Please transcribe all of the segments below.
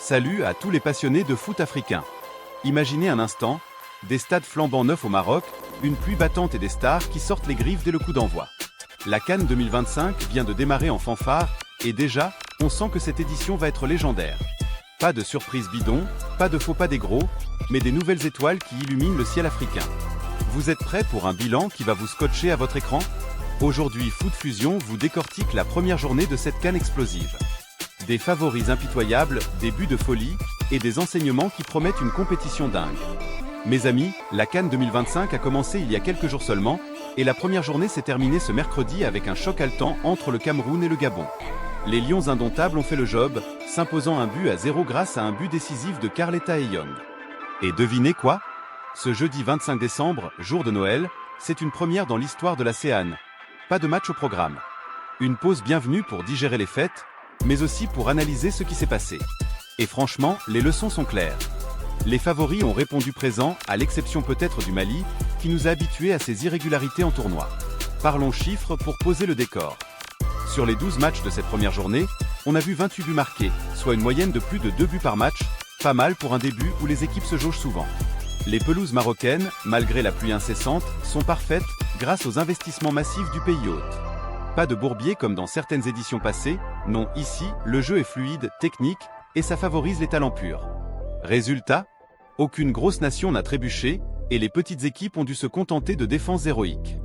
Salut à tous les passionnés de foot africain. Imaginez un instant, des stades flambant neufs au Maroc, une pluie battante et des stars qui sortent les griffes dès le coup d'envoi. La CAN 2025 vient de démarrer en fanfare, et déjà, on sent que cette édition va être légendaire. Pas de surprise bidon, pas de faux pas des gros, mais des nouvelles étoiles qui illuminent le ciel africain. Vous êtes prêts pour un bilan qui va vous scotcher à votre écran? Aujourd'hui, Foot Fusion vous décortique la première journée de cette CAN explosive. Des favoris impitoyables, des buts de folie, et des enseignements qui promettent une compétition dingue. Mes amis, la CAN 2025 a commencé il y a quelques jours seulement, et la première journée s'est terminée ce mercredi avec un choc haletant entre le Cameroun et le Gabon. Les Lions indomptables ont fait le job, s'imposant 1-0 grâce à un but décisif de Carleta Eyong. Et devinez quoi? Ce jeudi 25 décembre, jour de Noël, c'est une première dans l'histoire de la CAN. Pas de match au programme. Une pause bienvenue pour digérer les fêtes, mais aussi pour analyser ce qui s'est passé. Et franchement, les leçons sont claires. Les favoris ont répondu présent, à l'exception peut-être du Mali, qui nous a habitués à ses irrégularités en tournoi. Parlons chiffres pour poser le décor. Sur les 12 matchs de cette première journée, on a vu 28 buts marqués, soit une moyenne de plus de 2 buts par match, pas mal pour un début où les équipes se jaugent souvent. Les pelouses marocaines, malgré la pluie incessante, sont parfaites grâce aux investissements massifs du pays hôte. Pas de bourbier comme dans certaines éditions passées, non, ici, le jeu est fluide, technique, et ça favorise les talents purs. Résultat, aucune grosse nation n'a trébuché, et les petites équipes ont dû se contenter de défenses héroïques.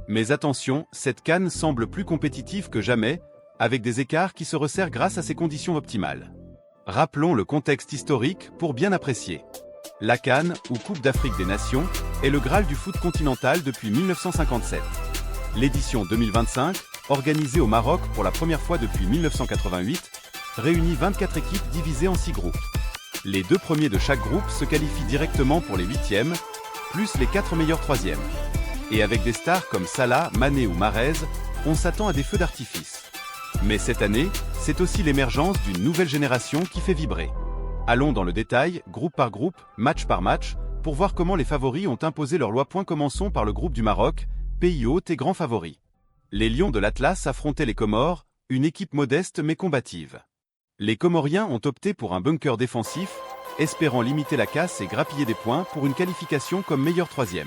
Mais attention, cette CAN semble plus compétitive que jamais, avec des écarts qui se resserrent grâce à ces conditions optimales. Rappelons le contexte historique pour bien apprécier. La CAN, ou Coupe d'Afrique des Nations, est le Graal du foot continental depuis 1957. L'édition 2025, organisée au Maroc pour la première fois depuis 1988, réunit 24 équipes divisées en 6 groupes. Les 2 premiers de chaque groupe se qualifient directement pour les 8e, plus les 4 meilleurs 3e. Et avec des stars comme Salah, Mané ou Mahrez, on s'attend à des feux d'artifice. Mais cette année, c'est aussi l'émergence d'une nouvelle génération qui fait vibrer. Allons dans le détail, groupe par groupe, match par match, pour voir comment les favoris ont imposé leur loi. Commençons par le groupe du Maroc, pays hôte et grand favori. Les Lions de l'Atlas affrontaient les Comores, une équipe modeste mais combative. Les Comoriens ont opté pour un bunker défensif, espérant limiter la casse et grappiller des points pour une qualification comme meilleur 3e.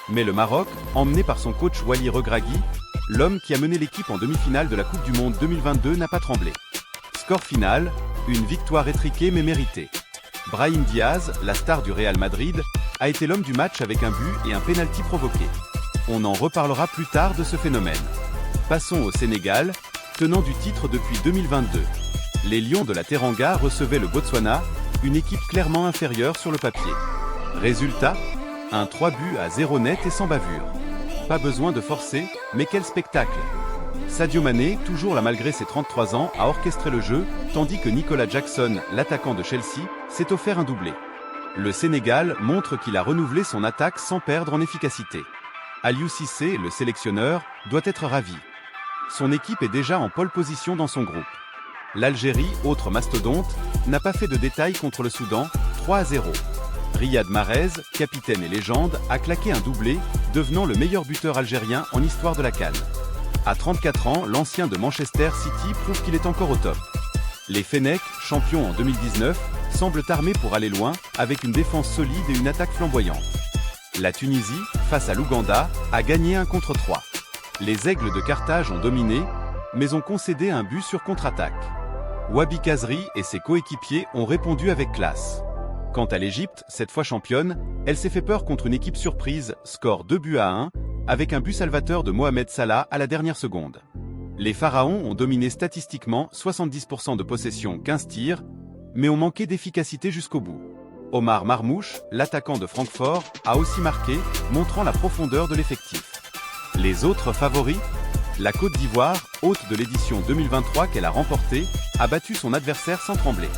Mais le Maroc, emmené par son coach Wally Regragui, l'homme qui a mené l'équipe en demi-finale de la Coupe du Monde 2022, n'a pas tremblé. Score final, une victoire étriquée mais méritée. Brahim Diaz, la star du Real Madrid, a été l'homme du match avec un but et un pénalty provoqué. On en reparlera plus tard de ce phénomène. Passons au Sénégal, tenant du titre depuis 2022. Les Lions de la Teranga recevaient le Botswana, une équipe clairement inférieure sur le papier. Résultat, un 3-0 net et sans bavure. Pas besoin de forcer, mais quel spectacle! Sadio Mané, toujours là malgré ses 33 ans, a orchestré le jeu, tandis que Nicolas Jackson, l'attaquant de Chelsea, s'est offert un doublé. Le Sénégal montre qu'il a renouvelé son attaque sans perdre en efficacité. Aliou Cissé, le sélectionneur, doit être ravi. Son équipe est déjà en pole position dans son groupe. L'Algérie, autre mastodonte, n'a pas fait de détails contre le Soudan, 3-0. Riyad Mahrez, capitaine et légende, a claqué un doublé, devenant le meilleur buteur algérien en histoire de la CAN. À 34 ans, l'ancien de Manchester City prouve qu'il est encore au top. Les Fennecs, champions en 2019, semblent armés pour aller loin, avec une défense solide et une attaque flamboyante. La Tunisie, face à l'Ouganda, a gagné 1 contre 3. Les Aigles de Carthage ont dominé, mais ont concédé un but sur contre-attaque. Wabi Kazri et ses coéquipiers ont répondu avec classe. Quant à l'Égypte, cette fois championne, elle s'est fait peur contre une équipe surprise, score 2-1, avec un but salvateur de Mohamed Salah à la dernière seconde. Les Pharaons ont dominé statistiquement, 70% de possession, 15 tirs, mais ont manqué d'efficacité jusqu'au bout. Omar Marmouche, l'attaquant de Francfort, a aussi marqué, montrant la profondeur de l'effectif. Les autres favoris? La Côte d'Ivoire, hôte de l'édition 2023 qu'elle a remportée, a battu son adversaire sans trembler.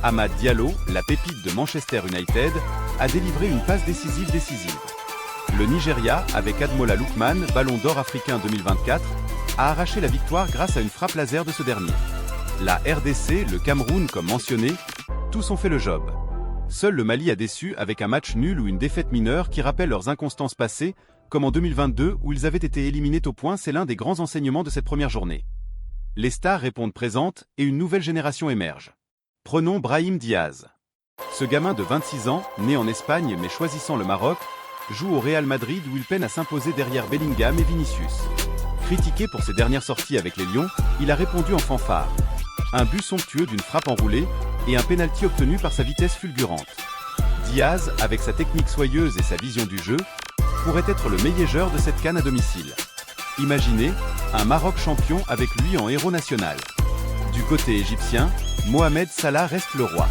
Amad Diallo, la pépite de Manchester United, a délivré une passe décisive. Le Nigeria, avec Ademola Lookman, ballon d'or africain 2024, a arraché la victoire grâce à une frappe laser de ce dernier. La RDC, le Cameroun comme mentionné, tous ont fait le job. Seul le Mali a déçu avec un match nul ou une défaite mineure qui rappelle leurs inconstances passées, comme en 2022 où ils avaient été éliminés au point. C'est l'un des grands enseignements de cette première journée. Les stars répondent présentes et une nouvelle génération émerge. Prenons Brahim Diaz. Ce gamin de 26 ans, né en Espagne mais choisissant le Maroc, joue au Real Madrid où il peine à s'imposer derrière Bellingham et Vinicius. Critiqué pour ses dernières sorties avec les Lions, il a répondu en fanfare. Un but somptueux d'une frappe enroulée et un pénalty obtenu par sa vitesse fulgurante. Diaz, avec sa technique soyeuse et sa vision du jeu, pourrait être le meilleur joueur de cette CAN à domicile. Imaginez, un Maroc champion avec lui en héros national. Du côté égyptien, Mohamed Salah reste le roi.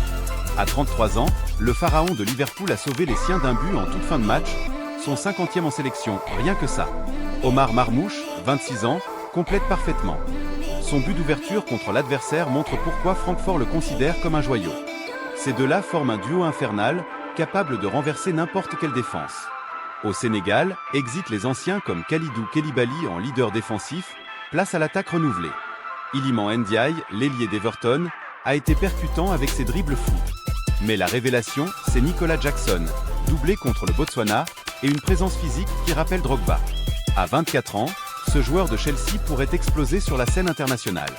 À 33 ans, le pharaon de Liverpool a sauvé les siens d'un but en toute fin de match, son 50e en sélection, rien que ça. Omar Marmouche, 26 ans, complète parfaitement. Son but d'ouverture contre l'adversaire montre pourquoi Francfort le considère comme un joyau. Ces deux-là forment un duo infernal, capable de renverser n'importe quelle défense. Au Sénégal, exit les anciens comme Kalidou Koulibaly en leader défensif, place à l'attaque renouvelée. Iliman Ndiaye, l'ailier d'Everton, a été percutant avec ses dribbles fous. Mais la révélation, c'est Nicolas Jackson, doublé contre le Botswana, et une présence physique qui rappelle Drogba. À 24 ans, ce joueur de Chelsea pourrait exploser sur la scène internationale.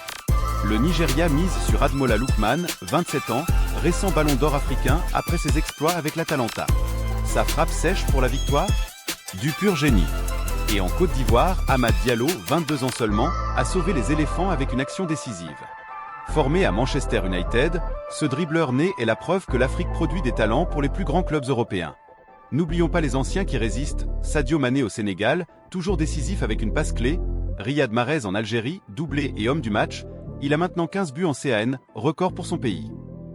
Le Nigeria mise sur Ademola Lookman, 27 ans, récent ballon d'or africain après ses exploits avec l'Atalanta. Sa frappe sèche pour la victoire? Du pur génie. Et en Côte d'Ivoire, Amad Diallo, 22 ans seulement, a sauvé les éléphants avec une action décisive. Formé à Manchester United, ce dribbleur né est la preuve que l'Afrique produit des talents pour les plus grands clubs européens. N'oublions pas les anciens qui résistent, Sadio Mané au Sénégal, toujours décisif avec une passe clé, Riyad Mahrez en Algérie, doublé et homme du match, il a maintenant 15 buts en CAN, record pour son pays.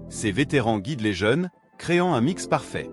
Ces vétérans guident les jeunes, créant un mix parfait.